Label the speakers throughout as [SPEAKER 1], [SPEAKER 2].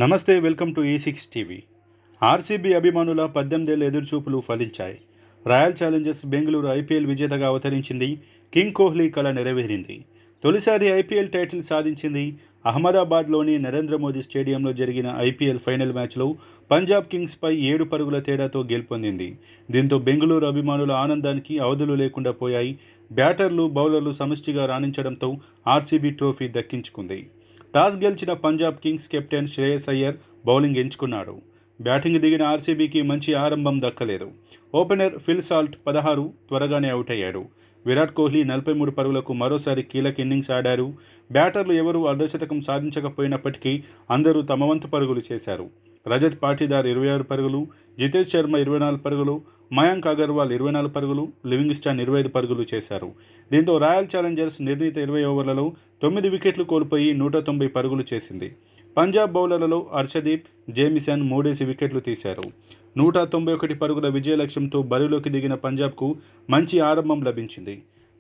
[SPEAKER 1] నమస్తే, welcome to E6 TV. RCB అభిమానుల 18 ఏళ్ల ఎదురుచూపులు ఫలించాయి. రాయల్ ఛాలెంజర్స్ బెంగళూరు ఐపీఎల్ విజేతగా అవతరించింది. కింగ్ కోహ్లీ కల నెరవేరింది. తొలిసారి ఐపీఎల్ టైటిల్ సాధించింది. అహ్మదాబాద్లోని నరేంద్ర మోదీ స్టేడియంలో జరిగిన ఐపీఎల్ ఫైనల్ మ్యాచ్లో పంజాబ్ కింగ్స్పై 7 పరుగుల తేడాతో గెలుపొందింది. దీంతో బెంగళూరు అభిమానుల ఆనందానికి అవధులు లేకుండా పోయాయి. బ్యాటర్లు, బౌలర్లు సమిష్టిగా రాణించడంతో ఆర్సీబీ ట్రోఫీ దక్కించుకుంది. టాస్ గెలిచిన Punjab Kings captain Shreyas Iyer bowling ఎంచుకున్నాడు. బ్యాటింగ్ దిగిన ఆర్సీబీకి మంచి ఆరంభం దక్కలేదు. ఓపెనర్ ఫిల్ సాల్ట్ 16 త్వరగానే అవుట్ అయ్యాడు. విరాట్ కోహ్లీ 43 పరుగులకు మరోసారి కీలక ఇన్నింగ్స్ ఆడారు. బ్యాటర్లు ఎవరూ అర్ధశతకం సాధించకపోయినప్పటికీ అందరూ తమ వంతు పరుగులు చేశారు. రజత్ పాటీదార్ 26 పరుగులు, జితేష్ శర్మ 24 పరుగులు, మయాంక్ అగర్వాల్ 24 పరుగులు, లివింగ్స్టన్ 25 పరుగులు చేశారు. దీంతో రాయల్ ఛాలెంజర్స్ నిర్ణీత 20 ఓవర్లలో 9 వికెట్లు కోల్పోయి 190 పరుగులు చేసింది. పంజాబ్ బౌలర్లలో హర్షదీప్, జేమిసన్ 3 వికెట్లు తీశారు. 191 పరుగుల విజయ లక్ష్యంతో బరిలోకి దిగిన పంజాబ్కు మంచి ఆరంభం లభించింది.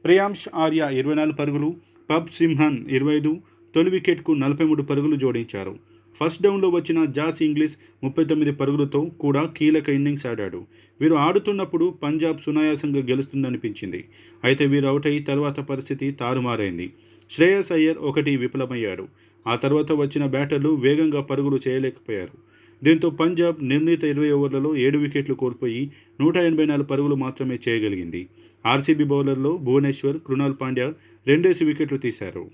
[SPEAKER 1] ప్రియాంష్ ఆర్య 24 పరుగులు, పబ్ సింహన్ 25, తొలి వికెట్కు 43 పరుగులు జోడించారు. ఫస్ట్ డౌన్లో వచ్చిన జాస్ ఇంగ్లీష్ 39 పరుగులతో కూడా కీలక ఇన్నింగ్స్ ఆడాడు. వీరు ఆడుతున్నప్పుడు పంజాబ్ సునాయాసంగా గెలుస్తుందనిపించింది. అయితే వీరు అవుట్ అయి తర్వాత పరిస్థితి తారుమారైంది. శ్రేయస్ అయ్యర్ 1 విఫలమయ్యాడు. ఆ తర్వాత వచ్చిన బ్యాటర్లు వేగంగా పరుగులు చేయలేకపోయారు. దీంతో పంజాబ్ నిర్ణీత 20 ఓవర్లలో 7 వికెట్లు కోల్పోయి 184 పరుగులు మాత్రమే చేయగలిగింది. ఆర్సీబీ బౌలర్లో భువనేశ్వర్, కృణాల్ పాండ్యా 2 వికెట్లు తీశారు.